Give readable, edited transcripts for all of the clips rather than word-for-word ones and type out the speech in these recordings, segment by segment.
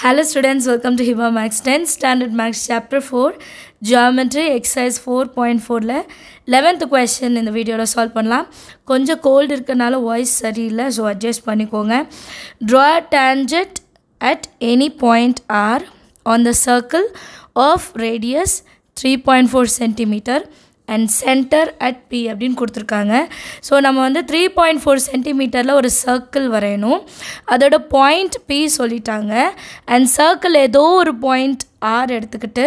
Hello students, welcome to Hiba Max 10th Standard Max Chapter 4 Geometry Exercise 4.4 ல 11th question இந்த வீடியோல solve பண்ணலாம். கொஞ்சம் கோல்ட் இருக்கனால வாய்ஸ் சரியில்லை, ஸோ அட்ஜஸ்ட் பண்ணிக்கோங்க. Draw a tangent at any point R on the circle of radius 3.4 cm and center at P அப்படின்னு கொடுத்துருக்காங்க. ஸோ நம்ம வந்து 3.4 சென்டிமீட்டரில் ஒரு சர்க்கிள் வரையணும். அதோட பாயிண்ட் P சொல்லிட்டாங்க. அண்ட் சர்க்கிள் ஏதோ ஒரு பாயிண்ட் R எடுத்துக்கிட்டு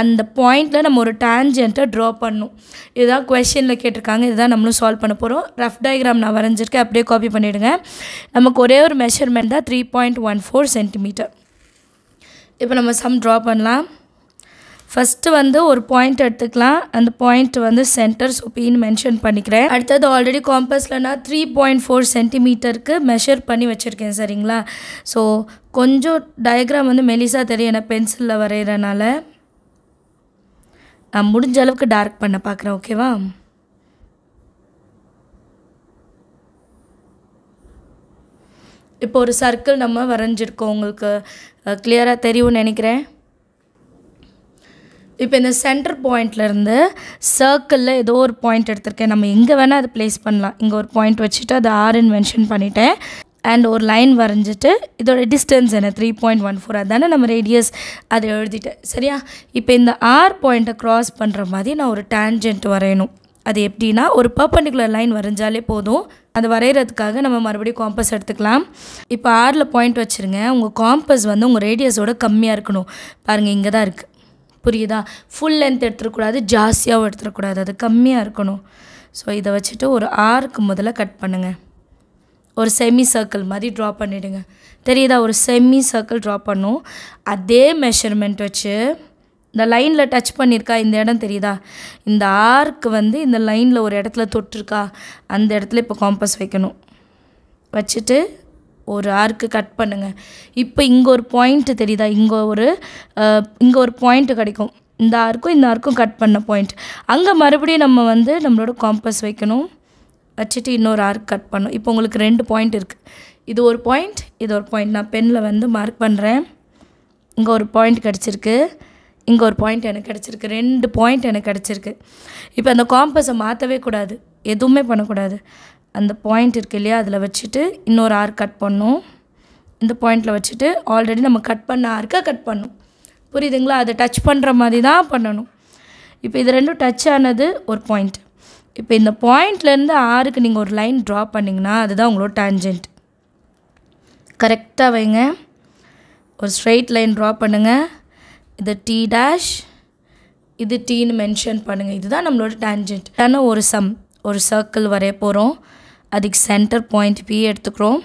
அந்த பாயிண்டில் நம்ம ஒரு டேஞ்சென்ட்டை ட்ரா பண்ணணும். இதுதான் கொஷனில் கேட்டிருக்காங்க. இதுதான் நம்மளும் சால்வ் பண்ண போகிறோம். ரஃப் டயக்ராம் நான் வரைஞ்சிருக்கேன், அப்படியே காப்பி பண்ணிவிடுங்க. நமக்கு ஒரே ஒரு மெஷர்மெண்ட் தான் 3.14 சென்டிமீட்டர். இப்போ நம்ம சம் ட்ரா பண்ணலாம். ஃபஸ்ட்டு வந்து ஒரு பாயிண்ட் எடுத்துக்கலாம். அந்த பாயிண்ட் வந்து சென்டர், ஸோ பின்னு மென்ஷன் பண்ணிக்கிறேன். அடுத்தது ஆல்ரெடி காம்பஸில் நான் 3.4 சென்டிமீட்டருக்கு மெஷர் பண்ணி வச்சுருக்கேன், சரிங்களா? ஸோ கொஞ்சம் டயக்ராம் வந்து மெலிசாக தெரியும், நான் பென்சிலில் வரைகிறனால நான் முடிஞ்ச அளவுக்கு டார்க் பண்ண பார்க்குறேன், ஓகேவா? இப்போ ஒரு சர்க்கிள் நம்ம வரைஞ்சிருக்கோம், உங்களுக்கு கிளியராக தெரியும்னு நினைக்கிறேன். இப்போ இந்த சென்டர் பாயிண்ட்லேருந்து சர்க்கிளில் ஏதோ ஒரு பாயிண்ட் எடுத்திருக்கேன். நம்ம எங்கே வேணால் அதை ப்ளேஸ் பண்ணலாம். இங்கே ஒரு பாயிண்ட் வச்சுட்டு அது ஆர்ன்னு மென்ஷன் பண்ணிட்டேன். அண்ட் ஒரு லைன் வரைஞ்சிட்டு இதோட டிஸ்டன்ஸ் என்ன 3.14, அதுதானே நம்ம ரேடியஸ், அதை எழுதிட்டேன், சரியா? இப்போ இந்த ஆர் பாயிண்ட்டை க்ராஸ் பண்ணுற மாதிரி நான் ஒரு டேஞ்சென்ட் வரையணும். அது எப்படின்னா ஒரு பர்பெண்டிகுலர் லைன் வரைஞ்சாலே போதும். அது வரைகிறதுக்காக நம்ம மறுபடியும் காம்பஸ் எடுத்துக்கலாம். இப்போ ஆரில் பாயிண்ட் வச்சுருங்க. உங்கள் காம்பஸ் வந்து உங்கள் ரேடியஸோட கம்மியாக இருக்கணும். பாருங்கள், இங்கே தான் இருக்குது, புரியுதா? ஃபுல் லென்த் எடுத்துடக்கூடாது, ஜாஸ்தியாகவும் எடுத்துடக்கூடாது, அது கம்மியாக இருக்கணும். ஸோ இதை வச்சுட்டு ஒரு ஆர்க்கு முதல்ல கட் பண்ணுங்கள். ஒரு செமி சர்க்கிள் மாதிரி ட்ரா பண்ணிவிடுங்க. தெரியுதா? ஒரு செமி சர்க்கிள் ட்ரா பண்ணும். அதே மெஷர்மெண்ட் வச்சு இந்த லைனில் டச் பண்ணியிருக்கா, இந்த இடம் தெரியுதா? இந்த ஆர்க்கு வந்து இந்த லைனில் ஒரு இடத்துல தொட்டிருக்கா, அந்த இடத்துல இப்போ காம்பஸ் வைக்கணும். வச்சுட்டு ஒரு ஆர்க்கு கட் பண்ணுங்கள். இப்போ இங்கே ஒரு பாயிண்ட்டு தெரியுதா? இங்கே ஒரு பாயிண்ட்டு கிடைக்கும். இந்த ஆர்க்கும் கட் பண்ண பாயிண்ட். அங்கே மறுபடியும் நம்ம வந்து நம்மளோட காம்பஸ் வைக்கணும். வச்சுட்டு இன்னொரு ஆர்க் கட் பண்ணணும். இப்போ உங்களுக்கு 2 பாயிண்ட் இருக்குது. இது ஒரு பாயிண்ட், இது ஒரு பாயிண்ட். நான் பெனில் வந்து மார்க் பண்ணுறேன். இங்கே ஒரு பாயிண்ட் கிடச்சிருக்கு, இங்கே ஒரு பாயிண்ட் எனக்கு கிடச்சிருக்கு. 2 பாயிண்ட் எனக்கு கிடச்சிருக்கு. இப்போ அந்த காம்பஸை மாற்றவே கூடாது, எதுவுமே பண்ணக்கூடாது. அந்த பாயிண்ட் இருக்குது இல்லையா, அதில் வச்சுட்டு இன்னொரு ஆர்க் கட் பண்ணணும். இந்த பாயிண்டில் வச்சுட்டு ஆல்ரெடி நம்ம கட் பண்ண ஆர்க்கை கட் பண்ணணும். புரியுதுங்களா? அதை டச் பண்ணுற மாதிரி தான் பண்ணணும். இப்போ இது ரெண்டும் டச் ஆனது ஒரு பாயிண்ட். இப்போ இந்த பாயிண்ட்லேருந்து ஆருக்கு நீங்கள் ஒரு லைன் ட்ரா பண்ணிங்கன்னா அதுதான் உங்களோட டேஞ்சென்ட். கரெக்டாக வைங்க. ஒரு ஸ்ட்ரெயிட் லைன் ட்ரா பண்ணுங்கள். இது டி டேஷ், இது டீன்னு மென்ஷன் பண்ணுங்கள். இதுதான் நம்மளோட டேஞ்சென்ட். ஆனால் ஒரு சர்க்கிள் வரைய போகிறோம். அதுக்கு சென்டர் பாயிண்ட் பி எடுத்துக்கிறோம்.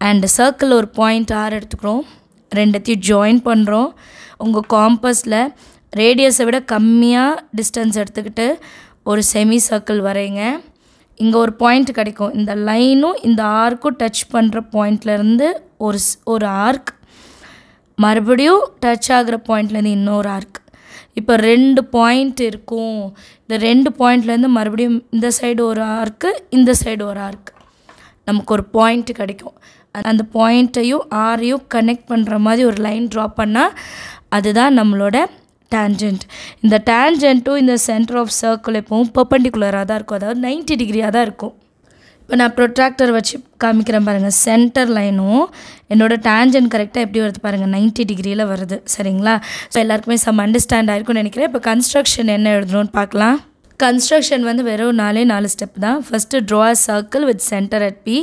அண்ட் சர்க்கிள் ஒரு பாயிண்ட் ஆர் எடுத்துக்கிறோம். ரெண்டத்தையும் ஜாயின் பண்ணுறோம். உங்கள் காம்பஸில் ரேடியஸை விட கம்மியாக டிஸ்டன்ஸ் எடுத்துக்கிட்டு ஒரு செமி சர்க்கிள் வரைங்க. இங்கே ஒரு பாயிண்ட் கிடைக்கும். இந்த லைனும் இந்த ஆர்க்கும் டச் பண்ணுற பாயிண்ட்லேருந்து ஒரு ஆர்க், மறுபடியும் டச் ஆகிற பாயிண்ட்லேருந்து இன்னொரு ஆர்க். இப்போ 2 பாயிண்ட் இருக்கும். இந்த 2 பாயிண்ட்லேருந்து மறுபடியும் இந்த சைடு ஒரு ஆர்க்கு, இந்த சைடு ஒரு ஆர்க். நமக்கு ஒரு பாயிண்ட் கிடைக்கும். அந்த பாயிண்ட்டையும் ஆரையும் கனெக்ட் பண்ணுற மாதிரி ஒரு லைன் ட்ரா பண்ணால் அதுதான் நம்மளோட டேஞ்சென்ட். இந்த டேஞ்சென்ட்டும் இந்த சென்டர் ஆஃப் சர்க்கிள் எப்பவும் பர்பெண்டிகுலராக தான் இருக்கும், அதாவது 90 டிகிரியாக தான் இருக்கும். இப்போ நான் ப்ரொட்ராக்டர் வச்சு காமிக்கிறேன் பாருங்கள். சென்டர் லைனும் என்னோடய டேஞ்சென்ட் கரெக்டாக எப்படி வருது பாருங்கள், 90 டிகிரியில் வருது, சரிங்களா? ஸோ எல்லாருக்குமே அண்டர்ஸ்டாண்ட் ஆகிருக்கும்னு நினைக்கிறேன். இப்போ கன்ஸ்ட்ரக்ஷன் என்ன எழுதணும்னு பார்க்கலாம். கன்ஸ்ட்ரக்ஷன் வந்து வெறும் 4 ஸ்டெப் தான். First draw a circle with centre at P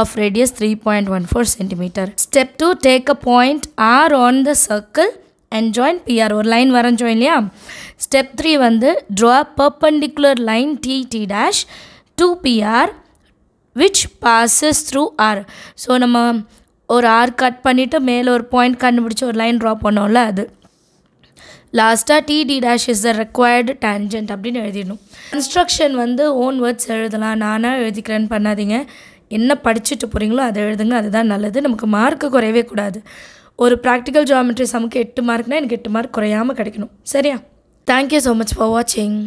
of radius 3.14 centimetre. Step 2, take a point R on the circle and join PR. ஒரு லைன் வரைஞ்சோம் இல்லையா? ஸ்டெப் 3 வந்து draw perpendicular line T dash to PR which passes through R. So நம்ம ஒரு R cut பண்ணிவிட்டு மேலே ஒரு point கண்டுபிடிச்சி ஒரு லைன் ட்ரா பண்ணோம்ல, அது லாஸ்ட்டாக TD dash is the required tangent அப்படின்னு எழுதிடணும். கன்ஸ்ட்ரக்ஷன் வந்து ஓன் வேர்ட்ஸ் எழுதலாம், நானாக எழுதிக்கிறேன்னு பண்ணாதீங்க. என்ன படிச்சுட்டு போகிறீங்களோ அதை எழுதுங்க, அதுதான் நல்லது. நமக்கு மார்க்கு குறையவே கூடாது. ஒரு ப்ராக்டிக்கல் ஜியோமெட்ரி சமுக்கு 8 மார்க்னால் எனக்கு 8 மார்க் குறையாமல் கிடைக்கணும், சரியா? தேங்க்யூ ஸோ மச் ஃபார் வாட்சிங்.